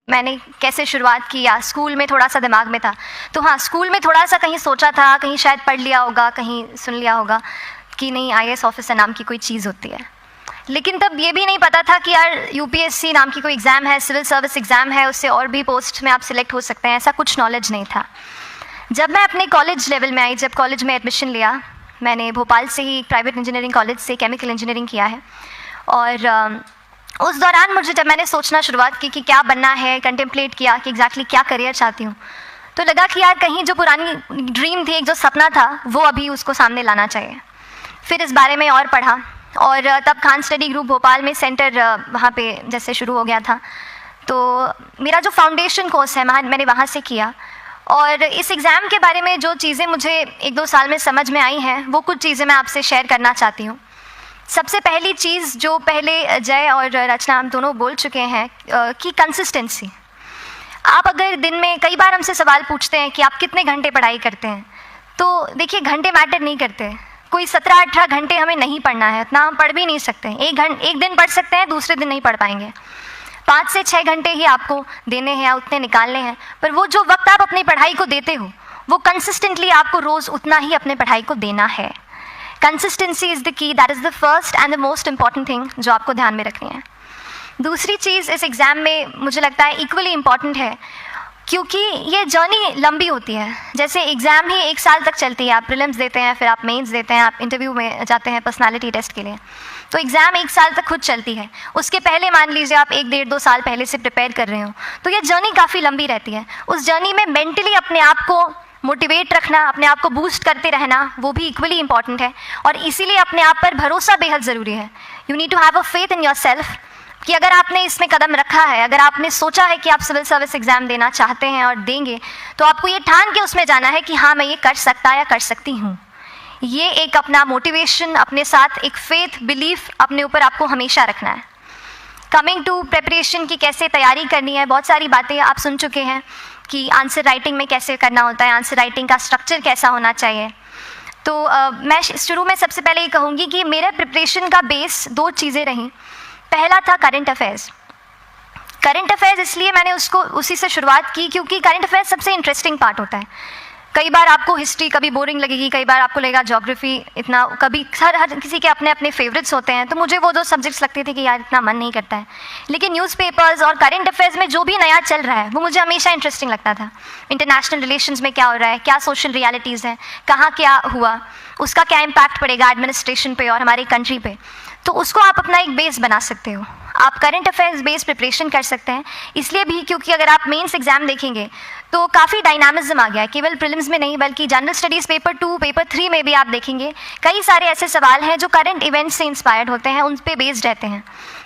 मैंने कैसे शुरुआत की या स्कूल में थोड़ा सा दिमाग में था। तो हाँ, स्कूल में थोड़ा सा कहीं सोचा था, कहीं शायद पढ़ लिया होगा, कहीं सुन लिया होगा कि नहीं आईएएस ऑफिसर नाम की कोई चीज़ होती है। लेकिन तब ये भी नहीं पता था कि यार यूपीएससी नाम की कोई एग्ज़ाम है, सिविल सर्विस एग्ज़ाम है, उससे और भी पोस्ट में आप सिलेक्ट हो सकते हैं, ऐसा कुछ नॉलेज नहीं था। जब मैं अपने कॉलेज लेवल में आई, जब कॉलेज में एडमिशन लिया, मैंने भोपाल से ही प्राइवेट इंजीनियरिंग कॉलेज से केमिकल इंजीनियरिंग किया है। और उस दौरान मुझे जब मैंने सोचना शुरुआत की कि क्या बनना है, कंटेम्पलेट किया कि एग्जैक्टली क्या करियर चाहती हूँ, तो लगा कि यार कहीं जो पुरानी ड्रीम थी, एक जो सपना था, वो अभी उसको सामने लाना चाहिए। फिर इस बारे में और पढ़ा और तब खान स्टडी ग्रुप भोपाल में सेंटर वहाँ पे जैसे शुरू हो गया था, तो मेरा जो फाउंडेशन कोर्स है मैंने वहाँ से किया। और इस एग्ज़ाम के बारे में जो चीज़ें मुझे 1-2 साल में समझ में आई हैं, वो कुछ चीज़ें मैं आपसे शेयर करना चाहती हूँ। सबसे पहली चीज़ जो पहले जय और रचना हम दोनों बोल चुके हैं कि कंसिस्टेंसी। आप अगर दिन में, कई बार हमसे सवाल पूछते हैं कि आप कितने घंटे पढ़ाई करते हैं, तो देखिए घंटे मैटर नहीं करते। कोई 17-18 घंटे हमें नहीं पढ़ना है, इतना हम पढ़ भी नहीं सकते। एक दिन पढ़ सकते हैं, दूसरे दिन नहीं पढ़ पाएंगे। 5 से 6 घंटे ही आपको देने हैं या उतने निकालने हैं, पर वो जो वक्त आप अपनी पढ़ाई को देते हो, वो कंसिस्टेंटली आपको रोज़ उतना ही अपने पढ़ाई को देना है। Consistency is the key, that is the first and the most important thing जो आपको ध्यान में रखनी है। दूसरी चीज़ इस एग्ज़ाम में मुझे लगता है इक्वली इम्पॉर्टेंट है, क्योंकि ये जर्नी लंबी होती है। जैसे एग्ज़ाम ही 1 साल तक चलती है, आप प्रीलिम्स देते हैं, फिर आप मेंस देते हैं, आप इंटरव्यू में जाते हैं पर्सनालिटी टेस्ट के लिए, तो एग्ज़ाम 1 साल तक खुद चलती है। उसके पहले मान लीजिए आप 1-1.5-2 साल पहले से प्रिपेयर कर रहे हो, तो ये जर्नी काफ़ी लंबी रहती है। उस जर्नी में मेंटली अपने आप को मोटिवेट रखना, अपने आप को बूस्ट करते रहना, वो भी इक्वली इंपॉर्टेंट है। और इसीलिए अपने आप पर भरोसा बेहद ज़रूरी है। You need to have a faith in your yourself अगर आपने इसमें कदम रखा है, अगर आपने सोचा है कि आप सिविल सर्विस एग्ज़ाम देना चाहते हैं और देंगे, तो आपको ये ठान के उसमें जाना है कि हाँ मैं ये कर सकता या कर सकती हूँ। ये एक अपना मोटिवेशन, अपने साथ एक फेथ, बिलीफ अपने ऊपर आपको हमेशा रखना है। कमिंग टू प्रिपरेशन की कैसे तैयारी करनी है, बहुत सारी बातें आप सुन चुके हैं कि आंसर राइटिंग में कैसे करना होता है, आंसर राइटिंग का स्ट्रक्चर कैसा होना चाहिए। तो मैं शुरू में सबसे पहले ये कहूँगी कि मेरे प्रिपरेशन का बेस 2 चीज़ें रहीं। पहला था करंट अफेयर्स। करंट अफेयर्स इसलिए मैंने उसी से शुरुआत की क्योंकि करंट अफेयर्स सबसे इंटरेस्टिंग पार्ट होता है। कई बार आपको हिस्ट्री कभी बोरिंग लगेगी, कई बार आपको लगेगा ज्योग्राफी इतना, कभी हर किसी के अपने अपने फेवरेट्स होते हैं। तो मुझे वो 2 सब्जेक्ट्स लगते थे कि यार इतना मन नहीं करता है, लेकिन न्यूज़पेपर्स और करंट अफेयर्स में जो भी नया चल रहा है वो मुझे हमेशा इंटरेस्टिंग लगता था। इंटरनेशनल रिलेशंस में क्या हो रहा है, क्या सोशल रियलिटीज़ हैं, कहाँ क्या हुआ, उसका क्या इम्पैक्ट पड़ेगा एडमिनिस्ट्रेशन पे और हमारी कंट्री पे, तो उसको आप अपना एक बेस बना सकते हो। आप करंट अफेयर्स बेस्ड प्रिपरेशन कर सकते हैं, इसलिए भी क्योंकि अगर आप मेंस एग्जाम देखेंगे तो काफ़ी डायनामिज्म आ गया है, केवल प्रीलिम्स में नहीं बल्कि जनरल स्टडीज़ पेपर 2, पेपर 3 में भी आप देखेंगे कई सारे ऐसे सवाल हैं जो करंट इवेंट्स से इंस्पायर्ड होते हैं, उन पे बेस्ड रहते हैं।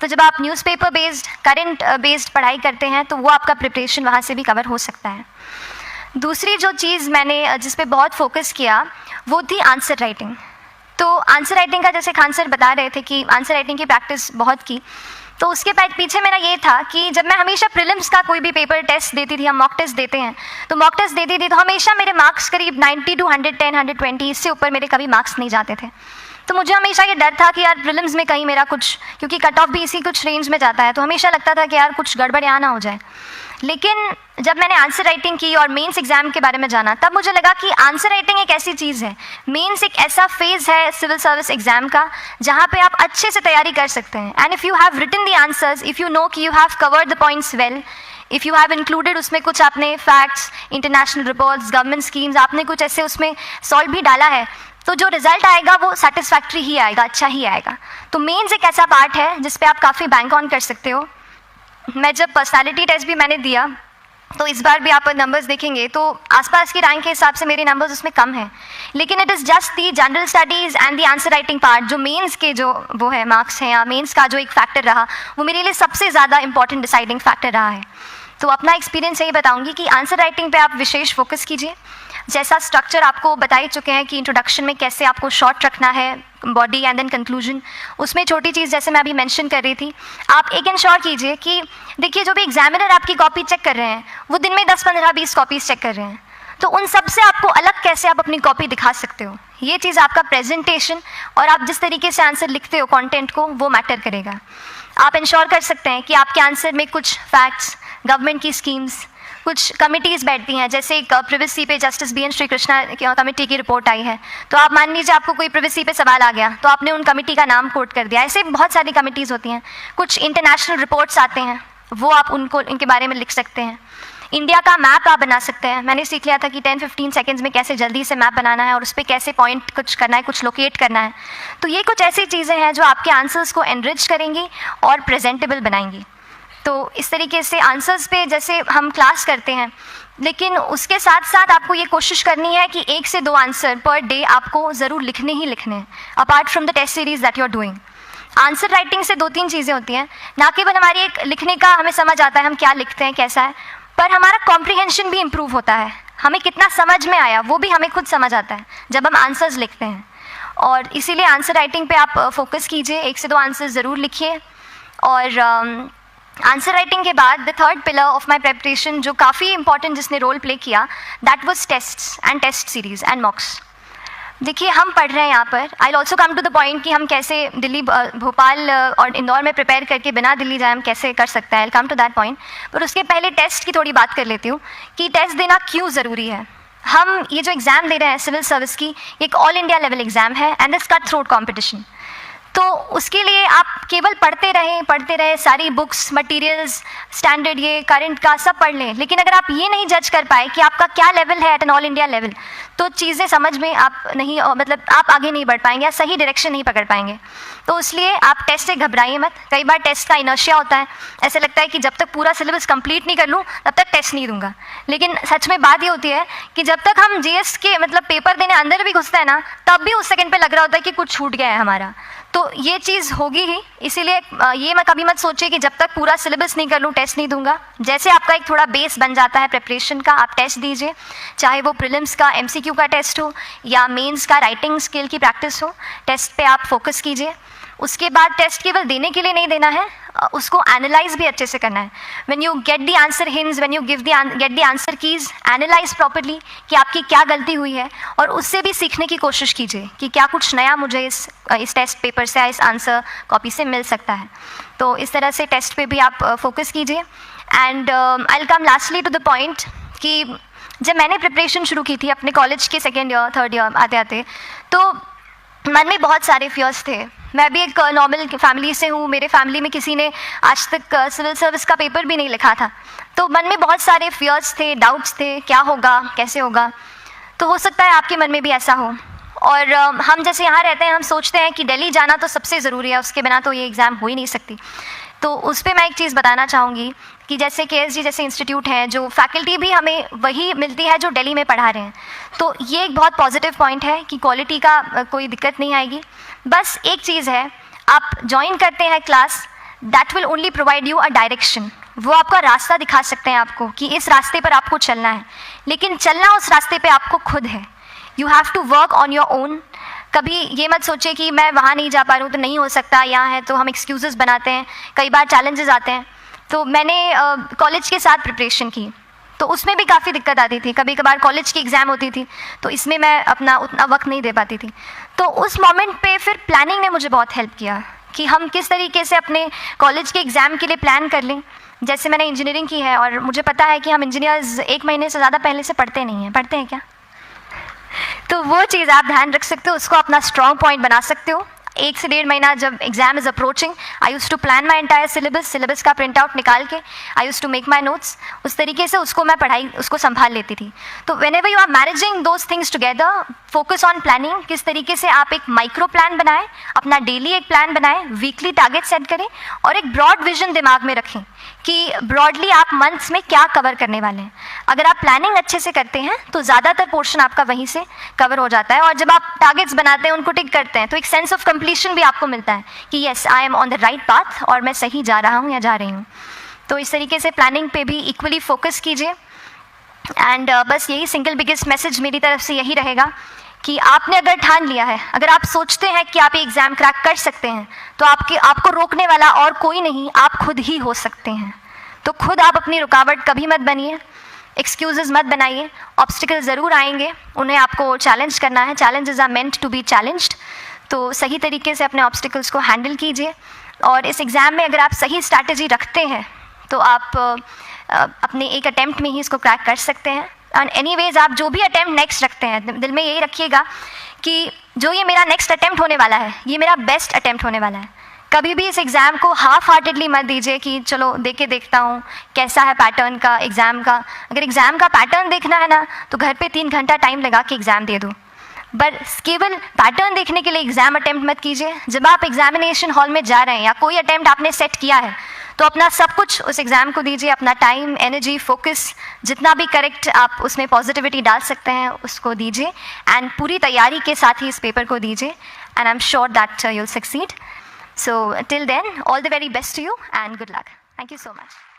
तो जब आप न्यूज़पेपर बेस्ड, करंट बेस्ड पढ़ाई करते हैं तो वो आपका प्रिपरेशन वहाँ से भी कवर हो सकता है। दूसरी जो चीज़ मैंने जिस पे बहुत फोकस किया वो थी आंसर राइटिंग। तो आंसर राइटिंग का जैसे खान सर बता रहे थे कि आंसर राइटिंग की प्रैक्टिस बहुत की, तो उसके पीछे मेरा ये था कि जब मैं हमेशा प्रीलिम्स का कोई भी पेपर टेस्ट देती थी, हम मॉक टेस्ट देते हैं, तो मॉक टेस्ट देती थी तो हमेशा मेरे मार्क्स करीब 90 to 110, 120, इससे ऊपर मेरे कभी मार्क्स नहीं जाते थे। तो मुझे हमेशा ये डर था कि यार प्रीलिम्स में कहीं मेरा कुछ, क्योंकि कट ऑफ भी इसी कुछ रेंज में जाता है, तो हमेशा लगता था कि यार कुछ गड़बड़ यहाँ ना हो जाए। लेकिन जब मैंने आंसर राइटिंग की और मेंस एग्जाम के बारे में जाना, तब मुझे लगा कि आंसर राइटिंग एक ऐसी चीज़ है, मेंस एक ऐसा फेज़ है सिविल सर्विस एग्जाम का जहाँ पे आप अच्छे से तैयारी कर सकते हैं। And if you have written the answers, if you know कि you have covered the points well, if you have included उसमें कुछ आपने facts, international reports, government schemes, आपने कुछ ऐसे उसमें सॉल्व भी डाला है, तो जो रिजल्ट आएगा वो सेटिस्फैक्ट्री ही आएगा, अच्छा ही आएगा। तो मेंस एक ऐसा पार्ट है जिस पे आप काफ़ी बैंक ऑन कर सकते हो। मैं जब पर्सनालिटी टेस्ट भी मैंने दिया, तो इस बार भी आप नंबर्स देखेंगे तो आसपास की रैंक के हिसाब से मेरे नंबर्स उसमें कम हैं, लेकिन it is just the general studies and the answer writing part, जो मेंस के जो वो है मार्क्स हैं या मेंस का जो एक फैक्टर रहा, वो मेरे लिए सबसे ज़्यादा इंपॉर्टेंट डिसाइडिंग फैक्टर रहा है। तो अपना एक्सपीरियंस यही बताऊंगी कि आंसर राइटिंग पे आप विशेष फोकस कीजिए। जैसा स्ट्रक्चर आपको बता ही चुके हैं कि इंट्रोडक्शन में कैसे आपको शॉर्ट रखना है, बॉडी एंड देन कंक्लूजन, उसमें छोटी चीज़ जैसे मैं अभी मेंशन कर रही थी, आप एक इंश्योर कीजिए कि देखिए जो भी एग्जामिनर आपकी कॉपी चेक कर रहे हैं वो दिन में 10, 15, 20 कॉपीज़ चेक कर रहे हैं, तो उन सब से आपको अलग कैसे आप अपनी कॉपी दिखा सकते हो, ये चीज़ आपका प्रेजेंटेशन और आप जिस तरीके से आंसर लिखते हो कंटेंट को, वो मैटर करेगा। आप इंश्योर कर सकते हैं कि आपके आंसर में कुछ फैक्ट्स, गवर्नमेंट की स्कीम्स, कुछ कमिटीज़ बैठती हैं, जैसे एक प्रिवेसी पे justice BN Shri Krishna committee की रिपोर्ट आई है, तो आप मान लीजिए आपको कोई प्रिवेसी पे सवाल आ गया तो आपने उन कमेटी का नाम कोट कर दिया। ऐसे बहुत सारी कमिटीज़ होती हैं। कुछ इंटरनेशनल रिपोर्ट्स आते हैं, वो आप उनको इनके बारे में लिख सकते हैं। इंडिया का मैप आप बना सकते हैं। मैंने सीख लिया था कि 10-15 सेकेंड्स में कैसे जल्दी से मैप बनाना है और उस पर कैसे पॉइंट कुछ करना है, कुछ लोकेट करना है। तो ये कुछ ऐसी चीज़ें हैं जो आपके आंसर्स को एनरिच करेंगी और प्रेजेंटेबल बनाएंगी। तो इस तरीके से आंसर्स पे जैसे हम क्लास करते हैं, लेकिन उसके साथ साथ आपको ये कोशिश करनी है कि 1 से 2 आंसर पर डे आपको ज़रूर लिखने ही लिखने हैं, apart from the test series that you are doing. Answer writing से 2-3 चीज़ें होती हैं, ना केवल हमारी एक लिखने का हमें समझ आता है हम क्या लिखते हैं कैसा है, पर हमारा कॉम्प्रिहेंशन भी इम्प्रूव होता है। हमें कितना समझ में आया वो भी हमें खुद समझ आता है जब हम आंसर्स लिखते हैं। और इसीलिए आंसर राइटिंग पे आप फोकस कीजिए, 1 से 2 आंसर्स ज़रूर लिखिए। और आंसर राइटिंग के बाद the third pillar of my preparation जो काफ़ी इंपॉर्टेंट जिसने रोल प्ले किया, that was tests and test series and mocks. देखिए हम पढ़ रहे हैं यहाँ पर, I also come to the point कि हम कैसे दिल्ली, भोपाल और इंदौर में प्रिपेयर करके बिना दिल्ली जाए हम कैसे कर सकते हैं, आई कम टू दैट पॉइंट। पर उसके पहले टेस्ट की थोड़ी बात कर लेती हूँ कि टेस्ट देना क्यों ज़रूरी है। हम ये जो एग्ज़ाम दे रहे हैं सिविल सर्विस की, एक ऑल इंडिया लेवल एग्ज़ाम है and this cut throat competition. तो उसके लिए आप केवल पढ़ते रहें, सारी बुक्स, मटेरियल्स, स्टैंडर्ड ये करंट का सब पढ़ लें, लेकिन अगर आप ये नहीं जज कर पाए कि आपका क्या लेवल है at an all India level, तो चीज़ें समझ में आप नहीं, मतलब आप आगे नहीं बढ़ पाएंगे या सही डायरेक्शन नहीं पकड़ पाएंगे। तो इसलिए आप टेस्ट से घबराइए मत। कई बार टेस्ट का इनर्शिया होता है, ऐसे लगता है कि जब तक पूरा सिलेबस कंप्लीट नहीं कर लूँ तब तक टेस्ट नहीं दूंगा। लेकिन सच में बात ये होती है कि जब तक हम GS के मतलब पेपर देने अंदर भी घुसते हैं ना, तब भी उस सेकंड पे लग रहा होता है कि कुछ छूट गया है हमारा। तो ये चीज़ होगी ही, इसीलिए ये मैं कभी मत सोचिए कि जब तक पूरा सिलेबस नहीं कर लूँ टेस्ट नहीं दूंगा। जैसे आपका एक थोड़ा बेस बन जाता है प्रिपरेशन का, आप टेस्ट दीजिए, चाहे वो प्रीलिम्स का MCQ का टेस्ट हो या मेंस का राइटिंग स्किल की प्रैक्टिस हो, टेस्ट पे आप फोकस कीजिए। उसके बाद टेस्ट केवल देने के लिए नहीं देना है, उसको एनालाइज भी अच्छे से करना है। When you get the answer hints, when you get the answer keys, analyse properly कि आपकी क्या गलती हुई है और उससे भी सीखने की कोशिश कीजिए कि क्या कुछ नया मुझे इस टेस्ट पेपर से या इस आंसर कॉपी से मिल सकता है। तो इस तरह से टेस्ट पे भी आप फोकस कीजिए। And I will come lastly to the point कि जब मैंने प्रिपरेशन शुरू की थी अपने कॉलेज के 2nd ईयर 3rd ईयर आते आते, तो मन में बहुत सारे फियर्स थे। मैं भी एक नॉर्मल फैमिली से हूँ, मेरे फैमिली में किसी ने आज तक सिविल सर्विस का पेपर भी नहीं लिखा था, तो मन में बहुत सारे फियर्स थे, डाउट्स थे, क्या होगा कैसे होगा। तो हो सकता है आपके मन में भी ऐसा हो। और हम जैसे यहाँ रहते हैं, हम सोचते हैं कि दिल्ली जाना तो सबसे ज़रूरी है, उसके बिना तो ये एग्ज़ाम हो ही नहीं सकती। तो उस पर मैं एक चीज़ बताना चाहूँगी कि जैसे KSG जैसे इंस्टीट्यूट हैं, जो फैकल्टी भी हमें वही मिलती है जो दिल्ली में पढ़ा रहे हैं, तो ये एक बहुत पॉजिटिव पॉइंट है कि क्वालिटी का कोई दिक्कत नहीं आएगी। बस एक चीज़ है, आप ज्वाइन करते हैं class, that will only provide you a direction. वो आपका रास्ता दिखा सकते हैं आपको कि इस रास्ते पर आपको चलना है, लेकिन चलना उस रास्ते पे आपको खुद है। You have to work on your own. कभी ये मत सोचिए कि मैं वहाँ नहीं जा पा रहा हूँ तो नहीं हो सकता, यहाँ है, तो हम एक्सक्यूज़ेस बनाते हैं। कई बार चैलेंजेस आते हैं। तो मैंने कॉलेज के साथ प्रिपरेशन की, तो उसमें भी काफ़ी दिक्कत आती थी। कभी कभार कॉलेज की एग्ज़ाम होती थी तो इसमें मैं अपना उतना वक्त नहीं दे पाती थी। तो उस मोमेंट पे फिर प्लानिंग ने मुझे बहुत हेल्प किया कि हम किस तरीके से अपने कॉलेज के एग्ज़ाम के लिए प्लान कर लें। जैसे मैंने इंजीनियरिंग की है और मुझे पता है कि हम इंजीनियर्स 1 महीने से ज़्यादा पहले से पढ़ते नहीं हैं। पढ़ते हैं क्या? तो वो चीज़ आप ध्यान रख सकते हो, उसको अपना स्ट्रॉन्ग पॉइंट बना सकते हो। 1 से 1.5 महीना जब exam is approaching, I used to plan my entire syllabus का प्रिंट आउट निकाल के I used to make my notes. उस तरीके से उसको मैं उसको संभाल लेती थी। तो whenever you are managing those things together, focus on planning. किस तरीके से आप एक माइक्रो प्लान बनाएं, अपना डेली एक प्लान बनाएं, वीकली टारगेट सेट करें और एक ब्रॉड विजन दिमाग में रखें कि ब्रॉडली आप मंथ्स में क्या कवर करने वाले हैं। अगर आप प्लानिंग अच्छे से करते हैं तो ज़्यादातर पोर्शन आपका वहीं से कवर हो जाता है। और जब आप टारगेट्स बनाते हैं, उनको टिक करते हैं, तो एक सेंस ऑफ कंप्लीशन भी आपको मिलता है कि yes I am on the right path और मैं सही जा रहा हूँ या जा रही हूँ। तो इस तरीके से प्लानिंग पे भी इक्वली फोकस कीजिए। एंड बस यही सिंगल बिगेस्ट मैसेज मेरी तरफ से यही रहेगा कि आपने अगर ठान लिया है, अगर आप सोचते हैं कि आप ये एग्ज़ाम क्रैक कर सकते हैं, तो आपको रोकने वाला और कोई नहीं, आप खुद ही हो सकते हैं। तो खुद आप अपनी रुकावट कभी मत बनिए, एक्सक्यूजेस मत बनाइए। ऑब्स्टिकल ज़रूर आएंगे, उन्हें आपको चैलेंज करना है। Challenges are meant to be challenged. तो सही तरीके से अपने ऑब्स्टिकल्स को हैंडल कीजिए। और इस एग्ज़ाम में अगर आप सही स्ट्रैटेजी रखते हैं तो आप अपने एक अटैम्प्ट में ही इसको क्रैक कर सकते हैं। एंड एनीवेज आप जो भी अटैम्प्ट नेक्स्ट रखते हैं, दिल में यही रखिएगा कि जो ये मेरा नेक्स्ट अटैम्प्ट होने वाला है, ये मेरा बेस्ट अटैम्प्ट होने वाला है। कभी भी इस एग्ज़ाम को हाफ हार्टेडली मत दीजिए कि चलो दे के देखता हूँ कैसा है पैटर्न का एग्ज़ाम का। अगर एग्ज़ाम का पैटर्न देखना है ना, तो घर पे 3 घंटा टाइम लगा के एग्ज़ाम दे दो, बस केवल पैटर्न देखने के लिए एग्ज़ाम अटैम्प्ट मत कीजिए। जब आप एग्जामिनेशन हॉल में जा रहे हैं या कोई अटैम्प्ट आपने सेट किया है, तो अपना सब कुछ उस एग्ज़ाम को दीजिए, अपना टाइम, एनर्जी, फोकस, जितना भी करेक्ट आप उसमें पॉजिटिविटी डाल सकते हैं उसको दीजिए, एंड पूरी तैयारी के साथ ही इस पेपर को दीजिए, and I am sure that you'll succeed. So till then, all the very best to you and good luck. Thank you so much.